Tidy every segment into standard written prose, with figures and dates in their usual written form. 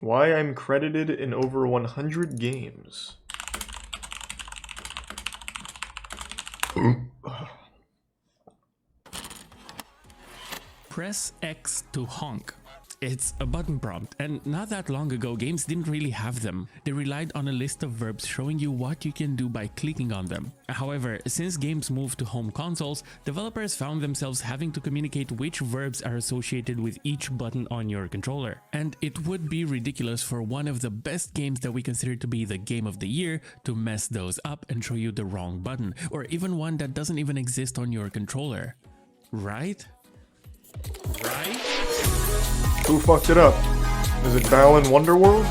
Why I'm credited in over 100 games. Press X to honk. It's a button prompt, and not that long ago games didn't really have them. They relied on a list of verbs showing you what you can do by clicking on them. However, since games moved to home consoles, developers found themselves having to communicate which verbs are associated with each button on your controller. And it would be ridiculous for one of the best games that we consider to be the game of the year to mess those up and show you the wrong button, or even one that doesn't even exist on your controller. Right? Right? Who fucked it up? Is it Balan Wonderworld?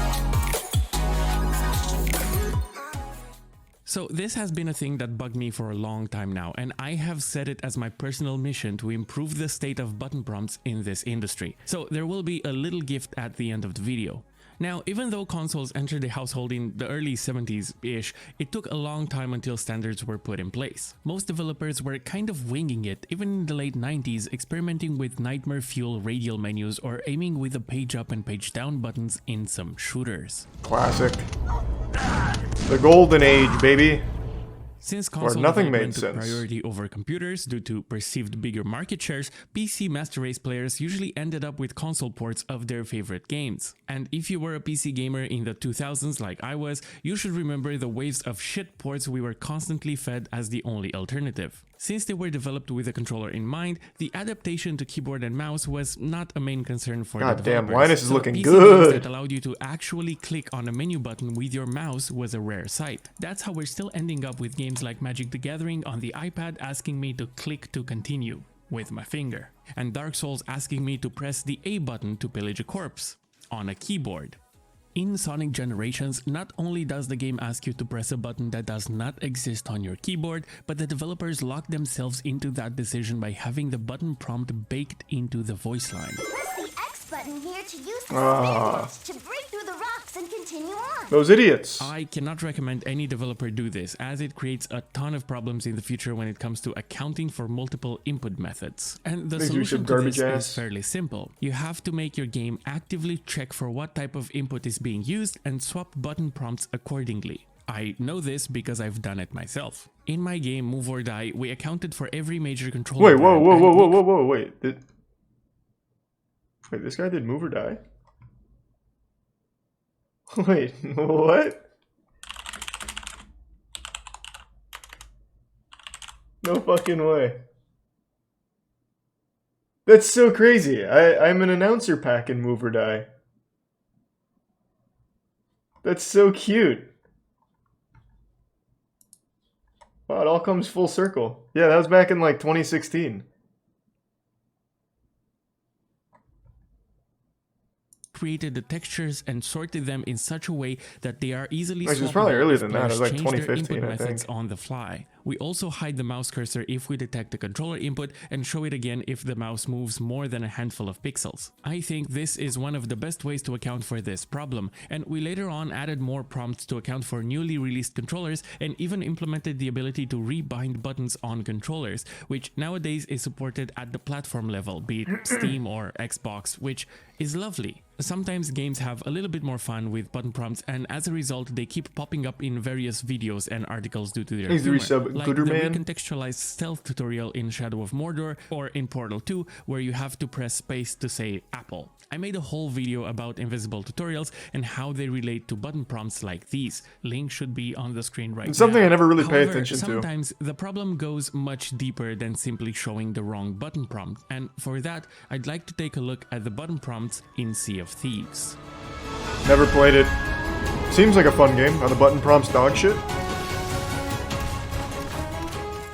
So this has been a thing that bugged me for a long time now, and I have set it as my personal mission to improve the state of button prompts in this industry. So there will be a little gift at the end of the video. Now, even though consoles entered the household in the early 70s-ish, it took a long time until standards were put in place. Most developers were kind of winging it, even in the late 90s, experimenting with nightmare fuel radial menus or aiming with the page up and page down buttons in some shooters. Classic. The golden age, baby. Since console nothing made development took sense. priority over computers due to perceived bigger market shares, PC Master Race players usually ended up with console ports of their favorite games. And if you were a PC gamer in the 2000s like I was, you should remember the waves of shit ports we were constantly fed as the only alternative. Since they were developed with a controller in mind, the adaptation to keyboard and mouse was not a main concern for the God damn, developers. Linus is So looking PC good. games that allowed you to actually click on a menu button with your mouse was a rare sight. That's how we're still ending up with games like Magic the Gathering on the iPad asking me to click to continue with my finger, and Dark Souls asking me to press the A button to pillage a corpse on a keyboard. In Sonic Generations, not only does the game ask you to press a button that does not exist on your keyboard, but the developers lock themselves into that decision by having the button prompt baked into the voice line. Press the X button here to use the sandwich to break through the rocks and continue on. Those idiots. I cannot recommend any developer do this, as it creates a ton of problems in the future when it comes to accounting for multiple input methods. And the Makes you solution some to this garbage is ass. fairly simple. You have to make your game actively check for what type of input is being used and swap button prompts accordingly. I know this because I've done it myself. In my game Move or Die, we accounted for every major controller. Wait, whoa, brand, whoa, and whoa, we whoa, whoa, whoa, wait. Wait, this guy did Move or Die? Wait, what? No fucking way. That's so crazy. I'm an announcer pack in Move or Die. That's so cute. Wow, it all comes full circle. Yeah, that was back in like 2016. created the textures and sorted them in such a way that they are easily Actually, it's probably swappable earlier if than that. It was players like change their 2015, input I methods think. on the fly. We also hide the mouse cursor if we detect the controller input and show it again if the mouse moves more than a handful of pixels. I think this is one of the best ways to account for this problem, and we later on added more prompts to account for newly released controllers and even implemented the ability to rebind buttons on controllers, which nowadays is supported at the platform level, be it Steam or Xbox, which is lovely. Sometimes games have a little bit more fun with button prompts, and as a result they keep popping up in various videos and articles due to their Thanks to humor, resub, like Gooder the Man. recontextualized stealth tutorial in Shadow of Mordor or in Portal 2 where you have to press space to say apple. I made a whole video about invisible tutorials and how they relate to button prompts like these. Link should be on the screen right It's something now. I never really pay However, attention to. sometimes the problem goes much deeper than simply showing the wrong button prompt, and for that I'd like to take a look at the button prompts in Sea of Thieves. Never played it. Seems like a fun game. Are the button prompts dog shit?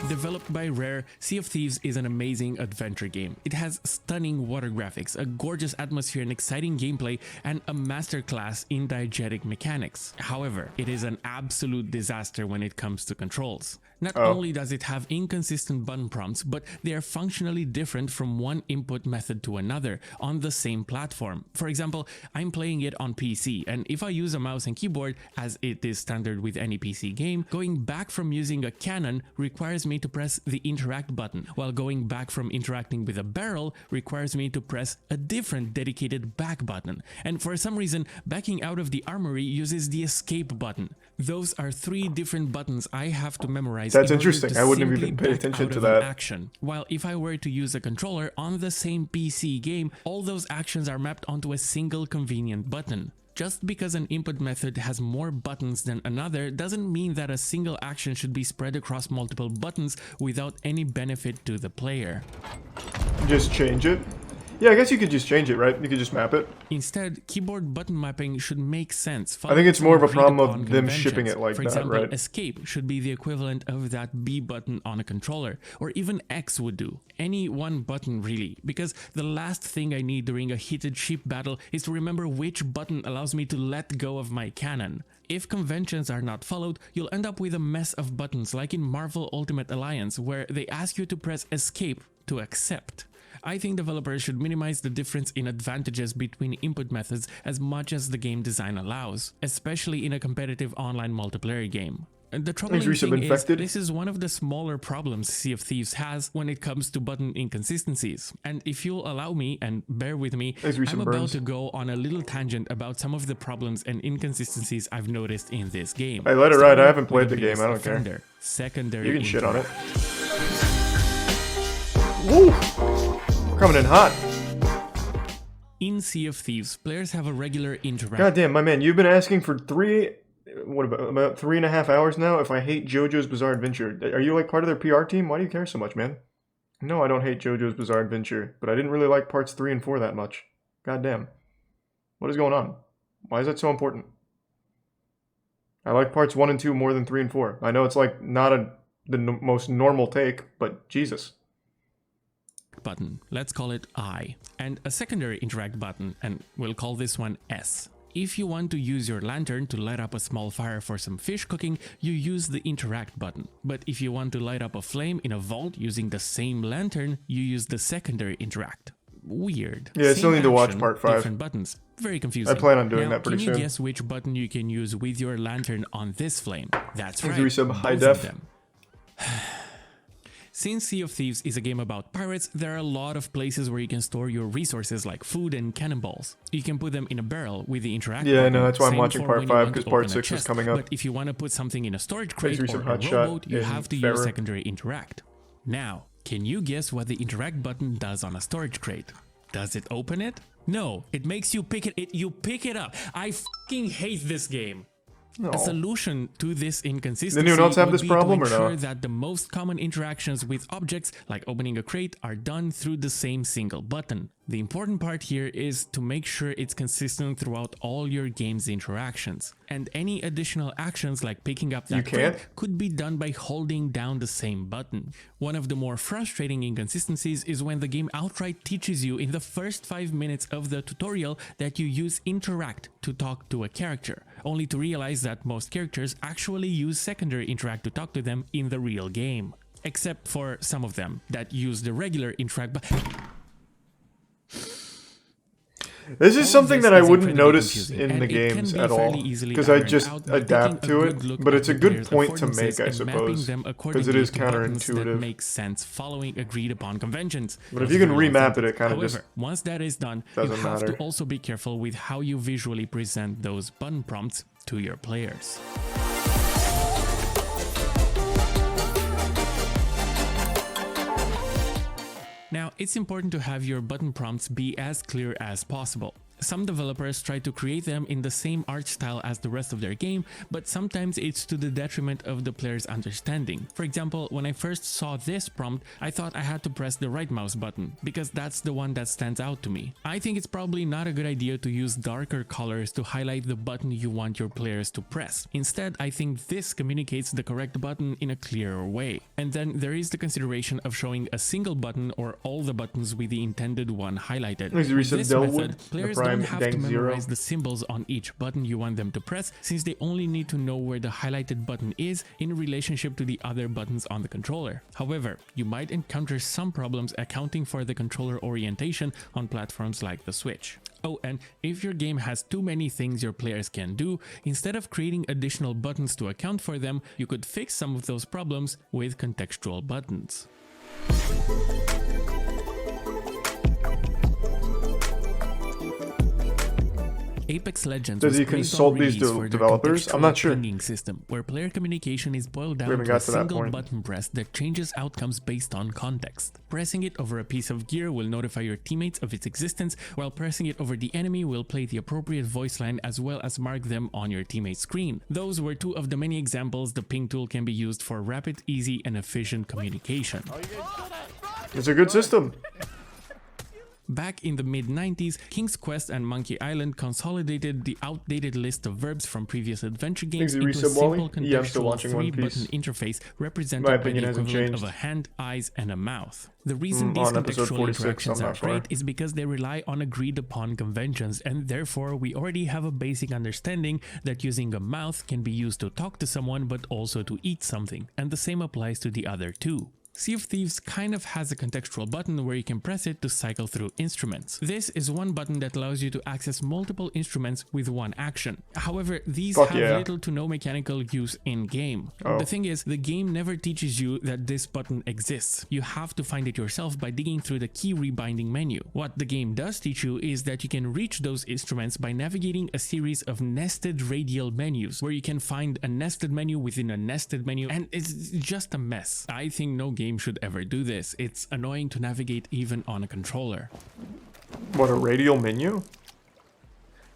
Developed by Rare, Sea of Thieves is an amazing adventure game. It has stunning water graphics, a gorgeous atmosphere and exciting gameplay, and a masterclass in diegetic mechanics. However, it is an absolute disaster when it comes to controls. Not only does it have inconsistent button prompts, but they are functionally different from one input method to another on the same platform. For example, I'm playing it on PC, and if I use a mouse and keyboard, as it is standard with any PC game, going back from using a cannon requires me me to press the interact button, while going back from interacting with a barrel requires me to press a different dedicated back button. And for some reason, backing out of the armory uses the escape button. Those are 3 different buttons I have to memorize. That's in order interesting. to I wouldn't have simply even paid back attention out to of an that. action. While if I were to use a controller on the same PC game, all those actions are mapped onto a single convenient button. Just because an input method has more buttons than another doesn't mean that a single action should be spread across multiple buttons without any benefit to the player. Just change it? Yeah, I guess you could just change it, right? You could just map it. Instead, keyboard button mapping should make sense. I think it's more of a problem of agreed-upon them shipping conventions. it like For that, example, right? escape should be the equivalent of that B button on a controller, or even X would do. Any one button really, because the last thing I need during a heated ship battle is to remember which button allows me to let go of my cannon. If conventions are not followed, you'll end up with a mess of buttons like in Marvel Ultimate Alliance, where they ask you to press escape to accept. I think developers should minimize the difference in advantages between input methods as much as the game design allows, especially in a competitive online multiplayer game. The troubling thing is, this is one of the smaller problems Sea of Thieves has when it comes to button inconsistencies. And if you'll allow me, and bear with me, I'm about to go on a little tangent about some of the problems and inconsistencies I've noticed in this game. Hey, let it ride. I haven't played the game. I don't care. Secondary. You can shit on it. Woo! Coming in hot. In Sea of Thieves, players have a regular interaction. Goddamn, my man, you've been asking for about 3.5 hours now if I hate JoJo's Bizarre Adventure. Are you like part of their PR team? Why do you care so much, man? No, I don't hate JoJo's Bizarre Adventure, but I didn't really like parts 3 and 4 that much. Goddamn. What is going on? Why is that so important? I like parts 1 and 2 more than 3 and 4. I know it's like not the most normal take, but Jesus. Button, let's call it I, and a secondary interact button, and we'll call this one S. If you want to use your lantern to light up a small fire for some fish cooking, you use the interact button. But if you want to light up a flame in a vault using the same lantern, you use the secondary interact. Weird. Yeah, I still need to watch part 5. Different buttons. Very confusing. I plan on doing that pretty soon. Can you guess which button you can use with your lantern on this flame? That's right, resub high both def. of them. Since Sea of Thieves is a game about pirates, there are a lot of places where you can store your resources like food and cannonballs. You can put them in a barrel with the interact button. Yeah, I know, that's why I'm watching for part when you 5, want to because part open a 6 is chest. coming up. But if you want to put something in a storage crate or a Hotshot rowboat, you in have to Ferrer. use secondary interact. Now, can you guess what the interact button does on a storage crate? Does it open it? No, it makes you pick it. You pick it up. I fucking hate this game. No. A solution to this inconsistency Anyone else have would this be problem to or ensure no? that the most common interactions with objects, like opening a crate, are done through the same single button. The important part here is to make sure it's consistent throughout all your game's interactions. And any additional actions like picking up that crate could be done by holding down the same button. One of the more frustrating inconsistencies is when the game outright teaches you in the first 5 minutes of the tutorial that you use interact to talk to a character, only to realize that most characters actually use secondary interact to talk to them in the real game. Except for some of them that use the regular interact button. This is something that I wouldn't notice in the games at all, because I just adapt to it, but it's a good point to make, I suppose, because it is counterintuitive. That makes sense following agreed upon conventions. But if you can remap it, it kind of just once that is done, you have to also be careful with how you visually present those button prompts to your players. Now, it's important to have your button prompts be as clear as possible. Some developers try to create them in the same art style as the rest of their game, but sometimes it's to the detriment of the player's understanding. For example, when I first saw this prompt, I thought I had to press the right mouse button, because that's the one that stands out to me. I think it's probably not a good idea to use darker colors to highlight the button you want your players to press. Instead, I think this communicates the correct button in a clearer way. And then there is the consideration of showing a single button or all the buttons with the intended one highlighted. With this method, players Prime, don't have Gang to Zero. memorize the symbols on each button you want them to press, since they only need to know where the highlighted button is in relationship to the other buttons on the controller. However, you might encounter some problems accounting for the controller orientation on platforms like the Switch. Oh, and if your game has too many things your players can do, instead of creating additional buttons to account for them, you could fix some of those problems with contextual buttons. Apex Legends Does was he praised consult on these release for their developers? I'm contextual not sure. pinging system, where player communication is boiled down haven't to a got to that single point. button press that changes outcomes based on context. Pressing it over a piece of gear will notify your teammates of its existence, while pressing it over the enemy will play the appropriate voice line as well as mark them on your teammate's screen. Those were two of the many examples the ping tool can be used for rapid, easy, and efficient communication. It's a good system. Back in the mid-90s, King's Quest and Monkey Island consolidated the outdated list of verbs from previous adventure games Thanks, into a Resub Wally. simple Yeah, I'm still contextual watching One Piece. three-button interface represented My by the opinion hasn't equivalent changed. of a hand, eyes, and a mouth. The reason these On episode contextual 46, interactions I'm are not far. great is because they rely on agreed-upon conventions, and therefore we already have a basic understanding that using a mouth can be used to talk to someone but also to eat something, and the same applies to the other two. Sea of Thieves kind of has a contextual button where you can press it to cycle through instruments. This is one button that allows you to access multiple instruments with one action. However, these have little to no mechanical use in-game. The thing is, the game never teaches you that this button exists. You have to find it yourself by digging through the key rebinding menu. What the game does teach you is that you can reach those instruments by navigating a series of nested radial menus, where you can find a nested menu within a nested menu, and it's just a mess. I think no game should ever do this. It's annoying to navigate even on a controller. What, a radial menu?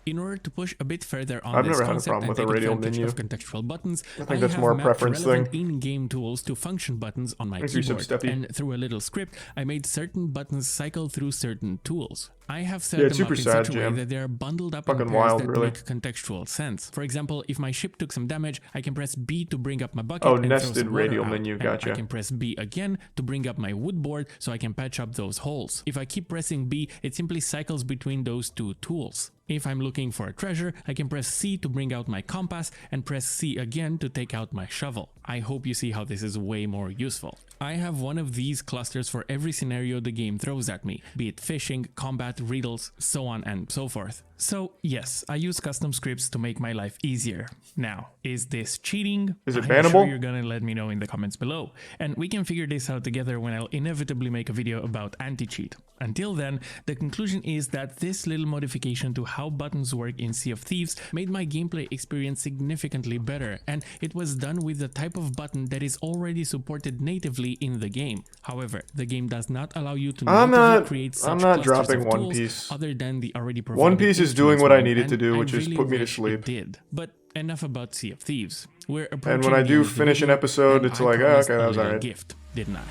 In order to push a bit further on I've this never had a concept problem and with a take radial advantage menu. of contextual buttons, I think that's more a have preference mapped relevant thing. in-game tools to function buttons on my Thanks, Resub keyboard, Steppy. and through a little script, I made certain buttons cycle through certain tools. I have set Yeah, it's them up super in sad, such a way Jam. that they are bundled up Fucking in pairs wild, that really. make contextual sense. For example, if my ship took some damage, I can press B to bring up my bucket Oh, and throw nested some water radial out. menu, And gotcha. I can press B again to bring up my wood board so I can patch up those holes. If I keep pressing B, it simply cycles between those two tools. If I'm looking for a treasure, I can press C to bring out my compass and press C again to take out my shovel. I hope you see how this is way more useful. I have one of these clusters for every scenario the game throws at me, be it fishing, combat, riddles, so on and so forth. So yes, I use custom scripts to make my life easier. Now, is this cheating? Is it I'm bannable? sure you're gonna let me know in the comments below, and we can figure this out together when I'll inevitably make a video about anti-cheat. Until then, the conclusion is that this little modification to how buttons work in Sea of Thieves made my gameplay experience significantly better, and it was done with the type of button that is already supported natively in the game. However, the game does not allow you to natively create such I'm not clusters dropping of One tools Piece. other than the already provided One Piece is doing instruments what I menu, needed to and do, I which is really put me to wish it sleep. did. But enough about Sea of Thieves. We're And approaching when I the do end of the finish an video, episode, and it's I like, oh, promised okay, that a was little alright. gift, didn't I?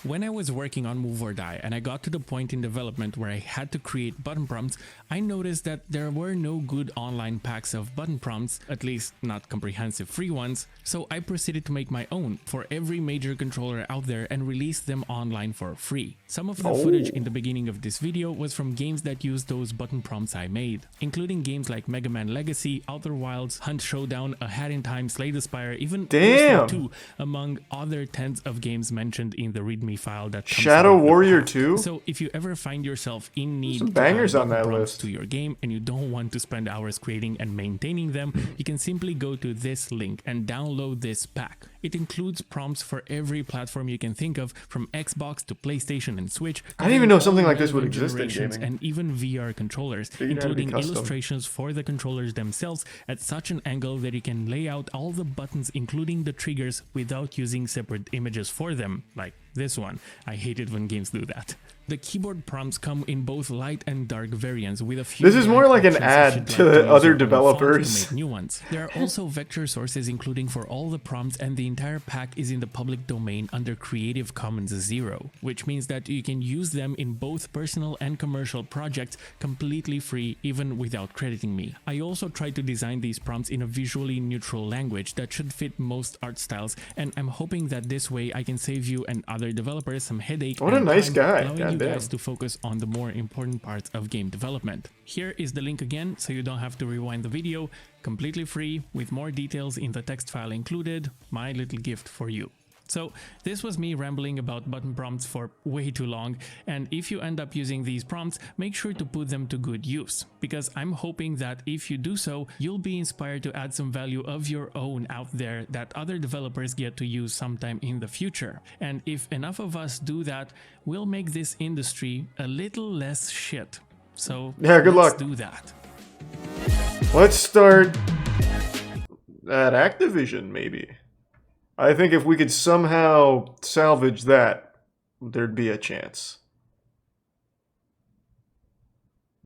When I was working on Move or Die and I got to the point in development where I had to create button prompts, I noticed that there were no good online packs of button prompts, at least not comprehensive free ones, so I proceeded to make my own for every major controller out there and release them online for free. Some of the footage in the beginning of this video was from games that used those button prompts I made, including games like Mega Man Legacy, Outer Wilds, Hunt Showdown, A Hat in Time, Slay the Spire, even Damn! Ghost War 2, among other tens of games mentioned in the README file that comes Shadow with the Warrior pack. 2? So if you ever find yourself in need Some to bangers add on that button prompts list. to your game and you don't want to spend hours creating and maintaining them, you can simply go to this link and download this pack. It includes prompts for every platform you can think of, from Xbox to PlayStation and Switch. I didn't even know covering something all like this would relevant exist in generations gaming. and even VR controllers, Figured it had to be including custom. illustrations for the controllers themselves at such an angle that you can lay out all the buttons including the triggers without using separate images for them, like this one. I hate it when games do that. The keyboard prompts come in both light and dark variants with a few This is more light like an options ad if you'd to like use other your own font developers. to make new ones. There are also vector sources including for all the prompts and the entire pack is in the public domain under Creative Commons 0, which means that you can use them in both personal and commercial projects completely free, even without crediting me. I also tried to design these prompts in a visually neutral language that should fit most art styles, and I'm hoping that this way I can save you and other developers some headache What a and nice time, guy. allowing you Goddamn. guys to focus on the more important parts of game development. Here is the link again, so you don't have to rewind the video. Completely free, with more details in the text file included. My little gift for you. So this was me rambling about button prompts for way too long, and if you end up using these prompts, make sure to put them to good use, because I'm hoping that if you do so, you'll be inspired to add some value of your own out there that other developers get to use sometime in the future. And if enough of us do that, we'll make this industry a little less shit. So Yeah, good let's luck. do that. Let's start at Activision, maybe. I think if we could somehow salvage that, there'd be a chance.